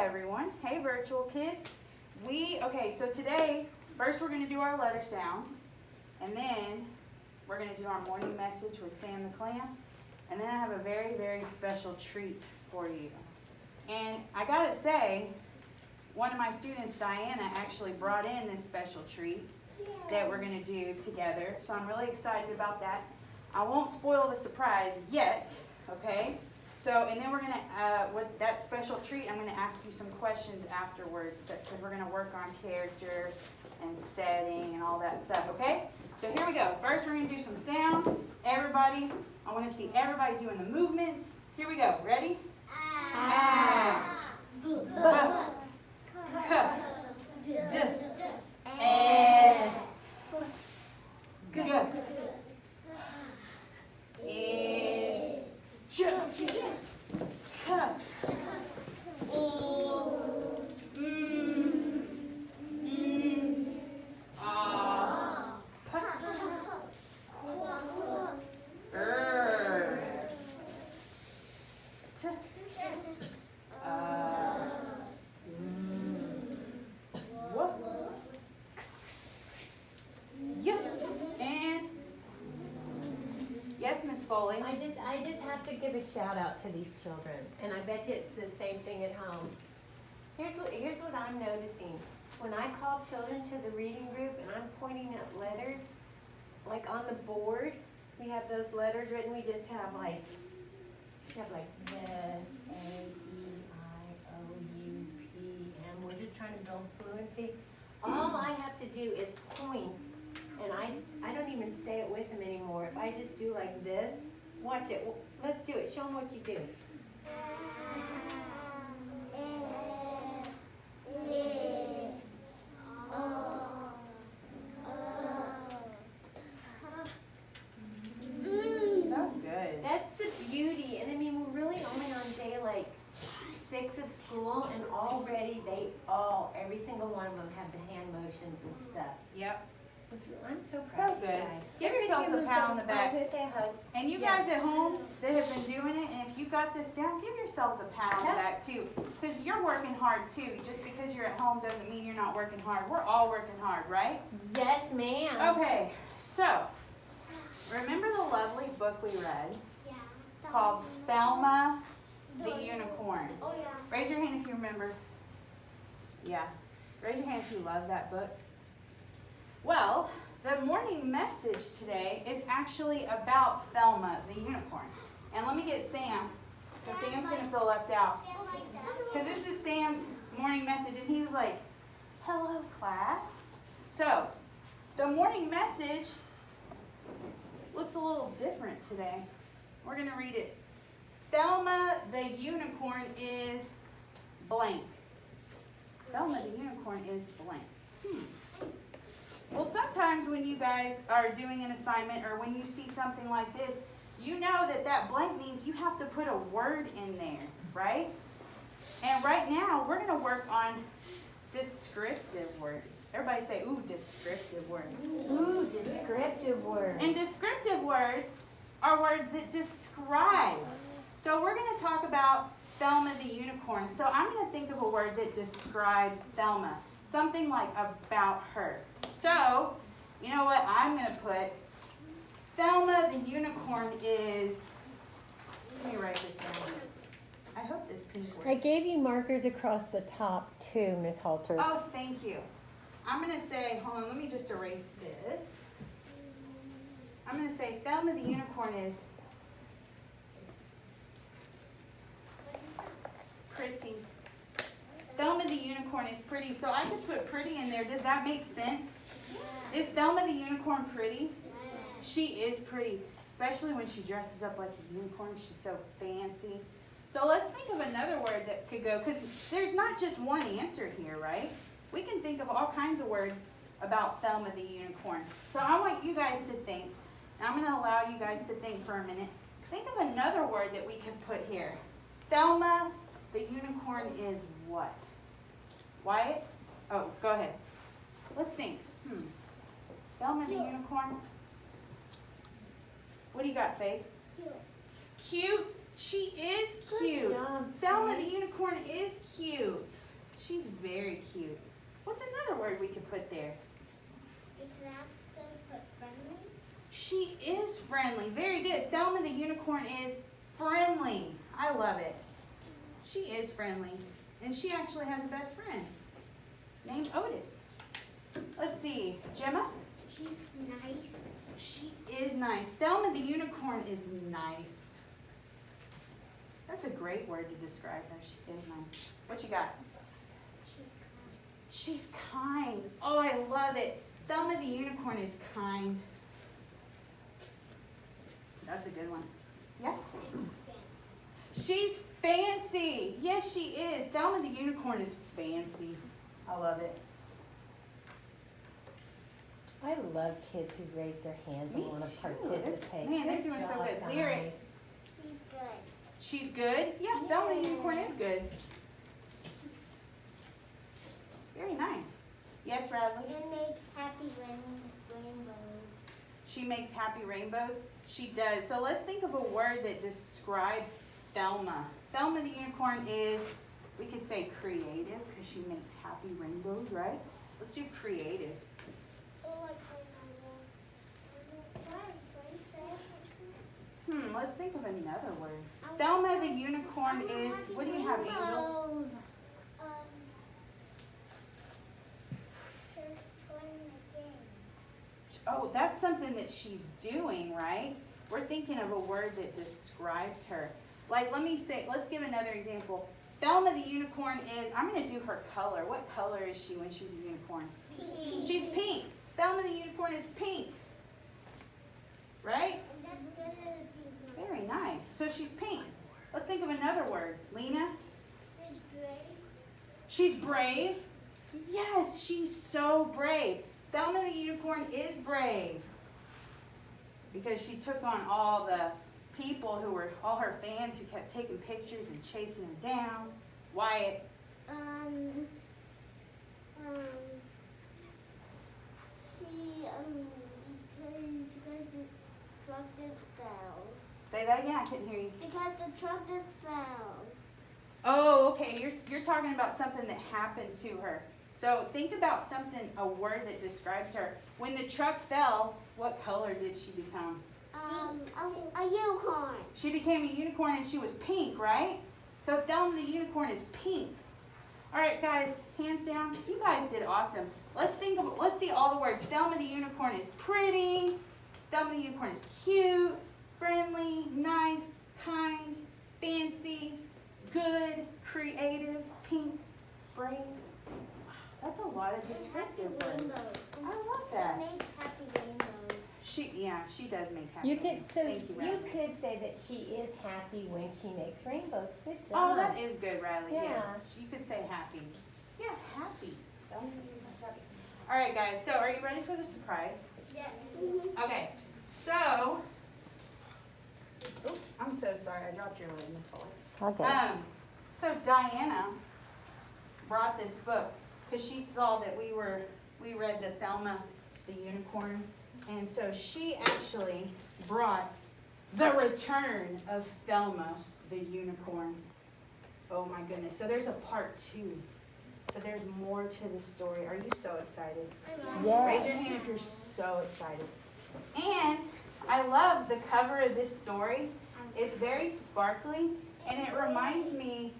everyone. Hey virtual kids. So today, first we're going to do our letter sounds, and then we're going to do our morning message with Sam the Clam, and then I have a very, very special treat for you. And I got to say, one of my students, Diana, actually brought in this special treat that we're going to do together, so I'm really excited about that. I won't spoil the surprise yet, okay? So, and then we're going to, with that special treat, I'm going to ask you some questions afterwards, because we're going to work on character and setting and all that stuff, okay? So here we go. First, we're going to do some sounds. Everybody, I want to see everybody doing the movements. Here we go. Ready? Ah. B. K. D. And. G. J. K. Yes, Miss Foley. I just have to give a shout out to these children, and I bet you it's the same thing at home. Here's what I'm noticing. When I call children to the reading group and I'm pointing at letters, like on the board, we have those letters written. We just have like S, A-E-I-O-U-P, and we're just trying to build fluency. All I have to do is point, and I don't even say it with them anymore. If I just do like this, watch it. Well, let's do it. Show them what you do. So good. That's the beauty. And I mean, we're really only on day like 6 of school, and already every single one of them have the hand motions and stuff. Yep. I'm so proud of you good. guys. Give yourselves a pat on the back. I was going to say a hug. And you guys at home that have been doing it, and if you got this down, give yourselves a pat on the back too. Because you're working hard too. Just because you're at home doesn't mean you're not working hard. We're all working hard, right? Yes, ma'am. Okay, so remember the lovely book we read called Thelma the Unicorn? Oh, yeah. Raise your hand if you remember. Yeah. Raise your hand if you love that book. Well, the morning message today is actually about Thelma the Unicorn. And let me get Sam, because Sam's going to feel left out. Because this is Sam's morning message, and he was like, hello, class. So, the morning message looks a little different today. We're going to read it. Thelma the Unicorn is blank. Thelma the Unicorn is blank. Well, sometimes when you guys are doing an assignment or when you see something like this, you know that that blank means you have to put a word in there, right? And right now, we're going to work on descriptive words. Everybody say, ooh, descriptive words. Ooh, descriptive words. And descriptive words are words that describe. So we're going to talk about Thelma the Unicorn. So I'm going to think of a word that describes Thelma. Something like about her. So, you know what? I'm going to put Thelma the Unicorn is, let me write this down. I hope this pink works. I gave you markers across the top too, Miss Halter. Oh, thank you. I'm going to say, hold on, let me just erase this. I'm going to say Thelma the Unicorn is pretty. Thelma the Unicorn is pretty, so I could put pretty in there. Does that make sense? Is Thelma the Unicorn pretty? She is pretty, especially when she dresses up like a unicorn. She's so fancy. So let's think of another word that could go, because there's not just one answer here, right? We can think of all kinds of words about Thelma the Unicorn. So I want you guys to think, and I'm going to allow you guys to think for a minute. Think of another word that we could put here. Thelma the Unicorn is what? Wyatt? Oh, go ahead. Let's think. Thelma the Unicorn. What do you got, Faith? Cute. Cute. She is cute. Good job, Thelma Faith. the Unicorn is cute. She's very cute. What's another word we could put there? You can also put friendly. She is friendly. Very good. Thelma the unicorn is friendly. I love it. She is friendly. And she actually has a best friend named Otis. Let's see. Gemma? She's nice. She is nice. Thelma the unicorn is nice. That's a great word to describe her. She is nice. What you got? She's kind. She's kind. Oh, I love it. Thelma the unicorn is kind. That's a good one. Yeah? She's fancy. Yes, she is. Thelma the unicorn is fancy. I love it. I love kids who raise their hands Me and want to too. participate. Man, they're Good doing so job, good. guys. Lyrics. She's good. She's good? Yeah, Thelma the unicorn is good. Very nice. Yes, Radley? And make happy rainbows. She makes happy rainbows. She does. So let's think of a word that describes Thelma. Thelma the unicorn is, we could say creative because she makes happy rainbows, right? Let's do creative. Oh, like Let's think of another word. Thelma the unicorn is, what do you have, Angel? She's playing a game. Oh, that's something that she's doing, right? We're thinking of a word that describes her. Like, let's give another example. Thelma the unicorn is, I'm going to do her color. What color is she when she's a unicorn? Pink. She's pink. Thelma the unicorn is pink. Right? And that's good as you Very nice. So she's pink. Let's think of another word. Lena? She's great. She's brave. Yes, she's so brave. Thelma the unicorn is brave. Because she took on all the people who were, all her fans who kept taking pictures and chasing her down. Wyatt? Because the truck just fell. Say that again, I couldn't hear you. Because the truck just fell. Oh, okay, you're talking about something that happened to her. So think about something, a word that describes her. When the truck fell, what color did she become? A unicorn. She became a unicorn and she was pink, right? So Thelma the unicorn is pink. All right, guys, hands down, you guys did awesome. Let's see all the words. Thelma the unicorn is pretty. Thelma the unicorn is cute, friendly, nice, kind, fancy, good, creative, pink, brave. That's a lot of descriptive words. I love that. Make happy rainbows. She does make happy. You could rainbows. Thank you, you Radley. could say that she is happy when she makes rainbows. Good job. Oh, that is good, Riley. Yeah. Yes, you could say happy. Yeah, happy. Thelma the unicorn's happy. All right, guys. So, are you ready for the surprise? Yeah. Okay. So, oops, I'm so sorry. I dropped your lid, Miss Fuller. Okay. So Diana brought this book because she saw that we read the Thelma the Unicorn, and so she actually brought The Return of Thelma the Unicorn. Oh my goodness! So there's a part 2. So there's more to the story. Are you so excited? Yes. Raise your hand if you're so excited. And I love the cover of this story. It's very sparkly, and it reminds me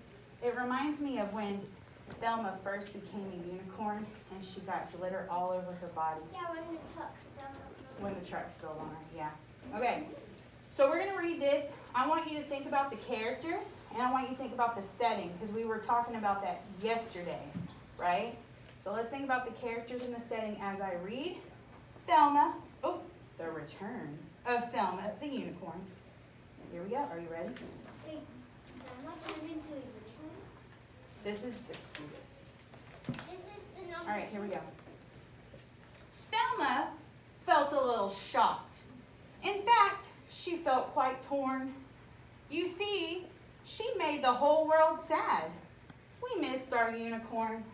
of when Thelma first became a unicorn and she got glitter all over her body Yeah, when the truck fell. when the truck spilled on her. Yeah. Okay. So we're going to read this. I want you to think about the characters, and I want you to think about the setting, because we were talking about that yesterday, right? So let's think about the characters and the setting as I read. Thelma, the return of Thelma the unicorn. Here we go. Are you ready? Wait, Grandma turned into a unicorn? This is the cutest. This is the number. All right, here we go. Thelma felt a little shocked. In fact, she felt quite torn. You see, she made the whole world sad. We missed our unicorn.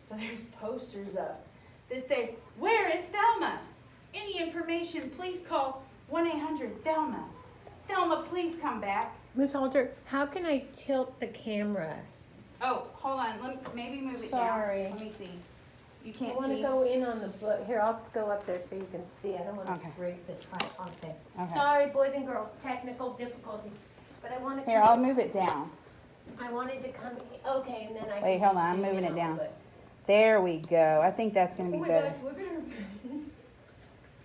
So there's posters up that say, "Where is Thelma? Any information, please call 1-800-THELMA. Thelma, please come back." Ms. Halter, how can I tilt the camera Oh, hold on. Maybe move it Sorry. down. Let me see. You I can't want to see. go in on the book. Here, I'll just go up there so you can see. I don't want Okay. to break the tripod thing. Okay. Sorry, boys and girls, technical difficulty. But I want to. Here, I'll move it down. I wanted to come. Okay, and then I. Wait, can hold just on, I'm zoom moving in it on the down. book. There we go. I think that's gonna Oh be my better. gosh, look at her face.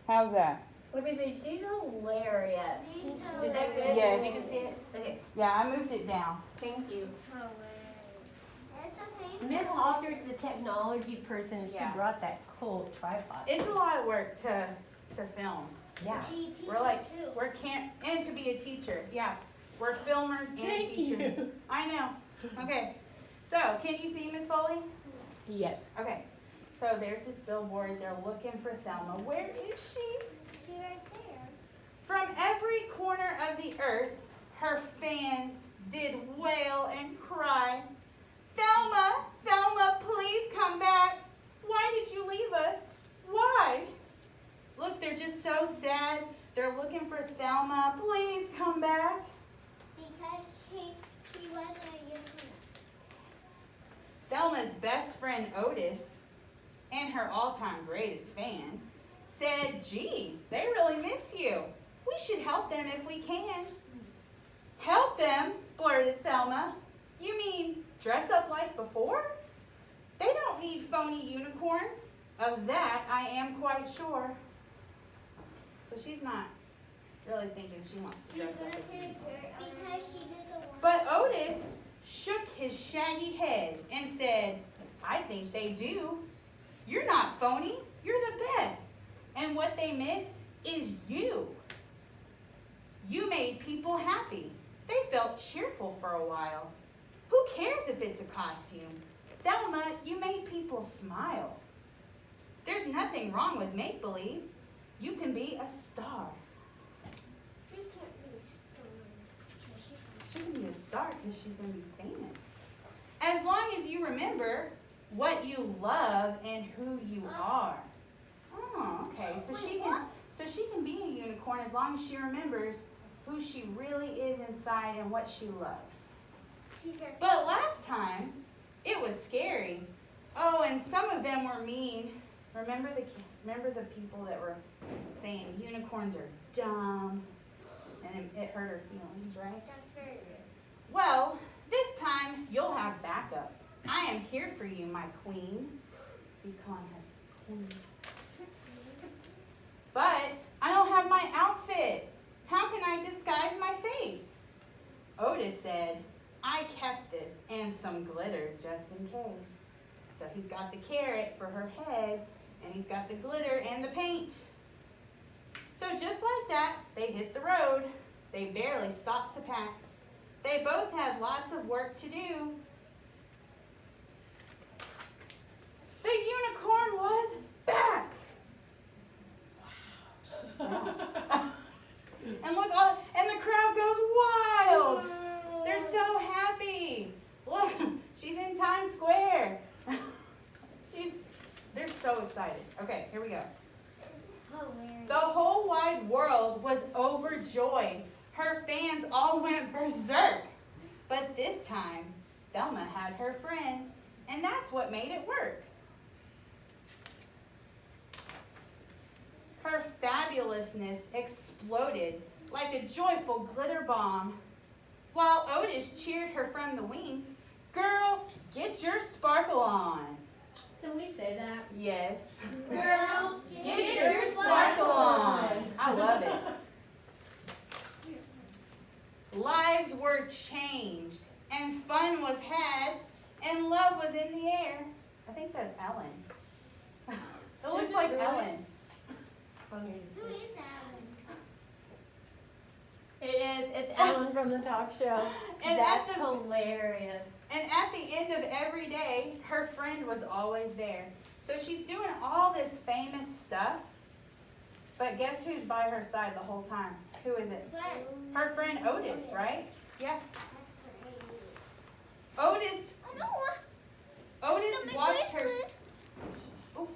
How's that? Let me see. She's hilarious. She's Is that good? Yes. You can see it. Okay. Yeah, I moved it down. Thank you. That's okay. Miss Halter's the technology person, and she Yeah. brought that cool tripod. It's a lot of work to film. Yeah. We're and to be a teacher. Yeah, we're filmers and Thank teachers. you. I know. Okay, so can you see Miss Foley? Yes. Okay, so there's this billboard. They're looking for Thelma. Where is she? She's right there. From every corner of the earth, her fans did wail and cry. Thelma, Thelma, please come back. Why did you leave us? Why? Look, they're just so sad. They're looking for Thelma. Please come back. Because she wasn't a unicorn. Thelma's best friend Otis and her all-time greatest fan said, gee, they really miss you. We should help them if we can. Help them, blurted Thelma. You mean dress up like before? They don't need phony unicorns. Of that, I am quite sure. So she's not really thinking she wants to dress up as a unicorn. Because she did the one. But Otis shook his shaggy head and said, I think they do. You're not phony. You're the best. And what they miss is you. You made people happy. They felt cheerful for a while. Who cares if it's a costume? Thelma, you made people smile. There's nothing wrong with make-believe. You can be a star. She can't be strong. She can be a star because she's going to be famous. As long as you remember what you love and who you are. Oh, okay. So she can be a unicorn as long as she remembers who she really is inside and what she loves. She just But last time, it was scary. Oh, and some of them were mean. Remember the people that were saying unicorns are dumb, and it hurt her feelings, right? that's very weird. Well, this time you'll have backup. I am here for you, my queen. He's calling her queen. But I don't have my outfit. How can I disguise my face? Otis said, I kept this and some glitter just in case. So he's got the carrot for her head, and he's got the glitter and the paint. So just like that, they hit the road. They barely stopped to pack. They both had lots of work to do. The unicorn was back. Wow, she's back. And look, and the crowd goes wild. They're so happy. Look, she's in Times Square. They're so excited. Okay, here we go. Hilarious. The whole wide world was overjoyed. Her fans all went berserk. But this time, Thelma had her friend, and that's what made it work. Her fabulousness exploded like a joyful glitter bomb. While Otis cheered her from the wings, girl, get your sparkle on. Can we say that? Yes. Girl, Get your sparkle on. I love it. Lives were changed, and fun was had, and love was in the air. I think that's Ellen. It looks like Ellen. Who is Alan? It is. It's Ellen from the talk show. And That's at the- hilarious. And at the end of every day, her friend was always there. So she's doing all this famous stuff, but guess who's by her side the whole time? Who is it? Glenn. Her friend Otis, right? Yeah. That's crazy. Otis I know what. Otis watched her. Oop.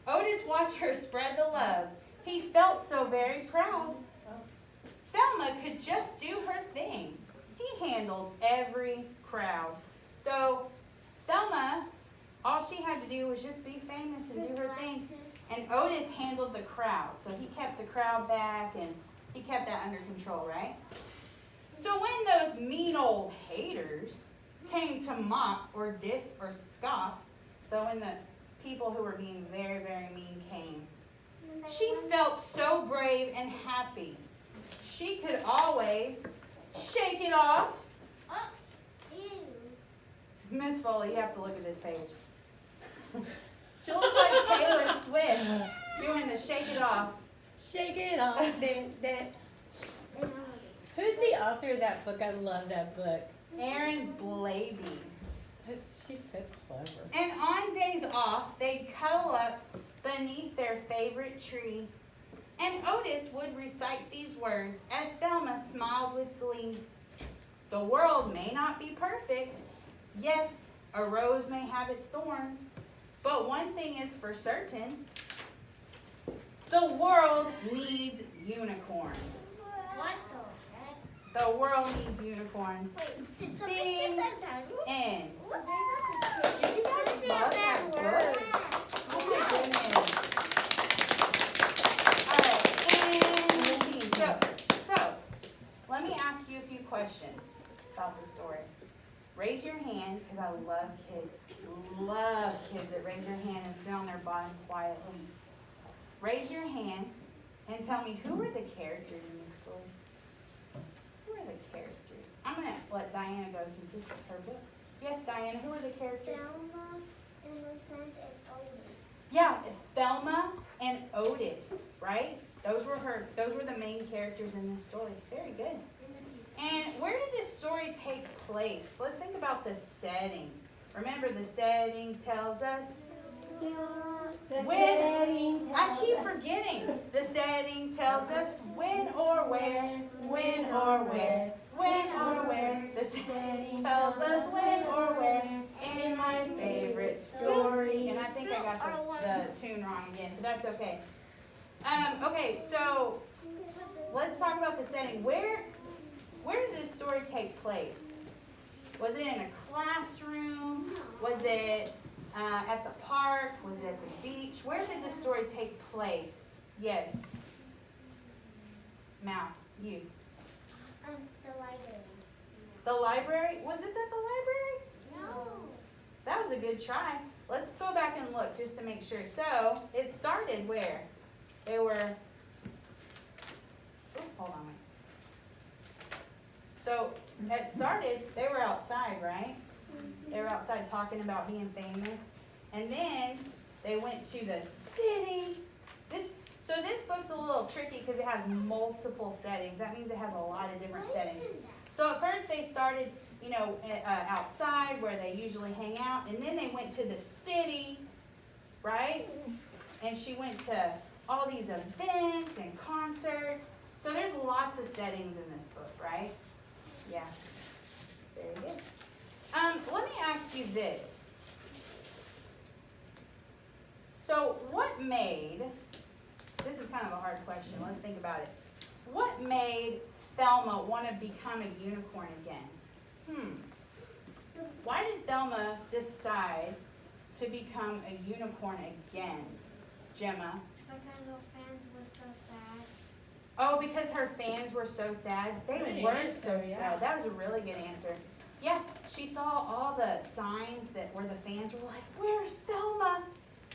Otis watched her spread the love. He felt so very proud. Thelma could just do her thing. He handled every crowd. So do was just be famous and do her thing. And Otis handled the crowd. So he kept the crowd back and he kept that under control, right? So when those mean old haters came to mock or diss or scoff, so when the people who were being very, very mean came, she felt so brave and happy. She could always shake it off. Miss Foley, you have to look at this page. She looks like Taylor Swift doing the shake it off. Shake it off. Who's the author of that book? I love that book. Erin Blabey. She's so clever. And on days off, they'd cuddle up beneath their favorite tree. And Otis would recite these words as Thelma smiled with glee. The world may not be perfect. Yes, a rose may have its thorns. But one thing is for certain. The world needs unicorns. What? The world needs unicorns. Wait, did Ding. somebody just say bad word? End. Did you guys love that book? Oh my goodness. Alright, and so let me ask you a few questions about the story. Raise your hand, because I love kids. Love kids that raise their hand and sit on their bottom quietly. Raise your hand and tell me, who are the characters in this story? Who are the characters? I'm going to let Diana go since this is her book. Yes, Diana, who are the characters? Thelma, Innocent, and Otis. Yeah, Thelma and Otis, right? Those were the main characters in this story. Very good. And where did this story take place? Let's think about the setting. Remember, the setting tells us I keep forgetting. The setting tells us when or where, when or where, when or where. The setting tells us when or where. In my favorite story. And I think I got the tune wrong again, but that's okay. Okay, so let's talk about the setting. Where did this story take place? Was it in a classroom? Was it at the park? Was it at the beach? Where did the story take place? Yes. Mal, you. The library. The library? Was this at the library? No. That was a good try. Let's go back and look just to make sure. So, it started where? They were, hold on, wait. So, it started, they were outside, right? They were outside talking about being famous. And then they went to the city. So this book's a little tricky because it has multiple settings. That means it has a lot of different settings. So at first they started, outside where they usually hang out. And then they went to the city, right? And she went to all these events and concerts. So there's lots of settings in this book, right? Yeah. Very good. Let me ask you this. So this is kind of a hard question. Let's think about it. What made Thelma want to become a unicorn again? Why did Thelma decide to become a unicorn again? Gemma? Because her fans were so sad. Oh, because her fans were so sad? They Good were answer, so yeah. sad. That was a really good answer. Yeah, she saw all the signs where the fans were like, "Where's Thelma?"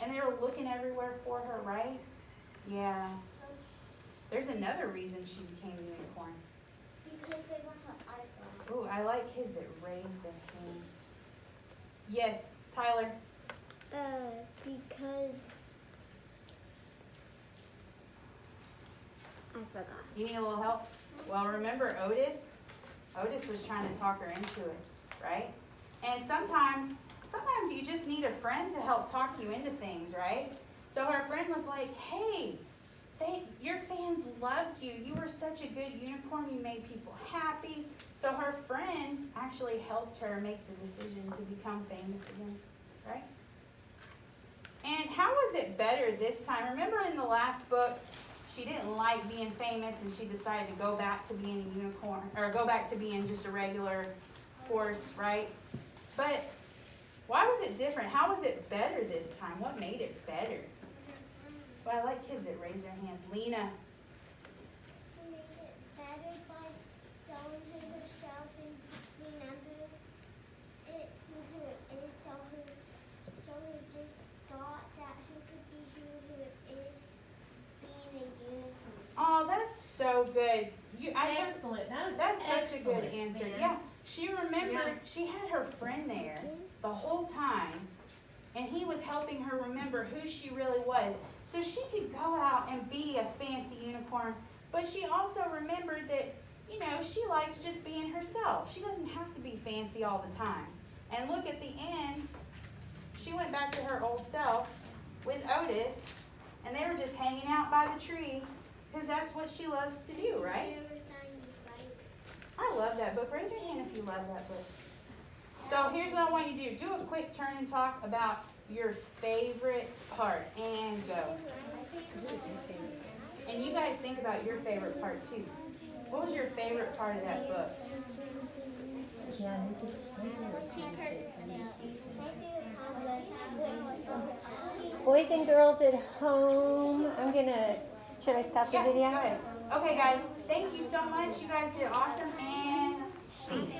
And they were looking everywhere for her, right? Yeah. There's another reason she became a unicorn. Because they want her autograph. Ooh, I like kids that raise their hands. Yes, Tyler. Because I forgot. You need a little help? Well, remember Otis? Otis was trying to talk her into it, right? And sometimes you just need a friend to help talk you into things, right? So her friend was like, "Hey, your fans loved you. You were such a good unicorn. You made people happy." So her friend actually helped her make the decision to become famous again, right? And how was it better this time? Remember in the last book, she didn't like being famous and she decided to go back to being a unicorn, or go back to being just a regular horse, right? But why was it different? How was it better this time? What made it better? Well, I like kids that raise their hands. Lena. She made it better by showing her herself and remember it who it is, so who just thought that who could be who it is being a unicorn. Oh, that's so good. Excellent. That's such a good excellent, answer. man. Yeah, she remembered. Yeah. She had her friend there the whole time, and he was helping her remember who she really was, so she could go out and be a fancy unicorn. But she also remembered that, you know, she likes just being herself. She doesn't have to be fancy all the time. And look, at the end, she went back to her old self with Otis, and they were just hanging out by the tree, because that's what she loves to do, right? I love that book. Raise your hand if you love that book. So here's what I want you to do. Do a quick turn and talk about your favorite part, and go. And you guys think about your favorite part too. What was your favorite part of that book? Yeah, me too. Boys and girls at home, should I stop the Yeah, video? go ahead. Okay guys, thank you so much. You guys did awesome, and see.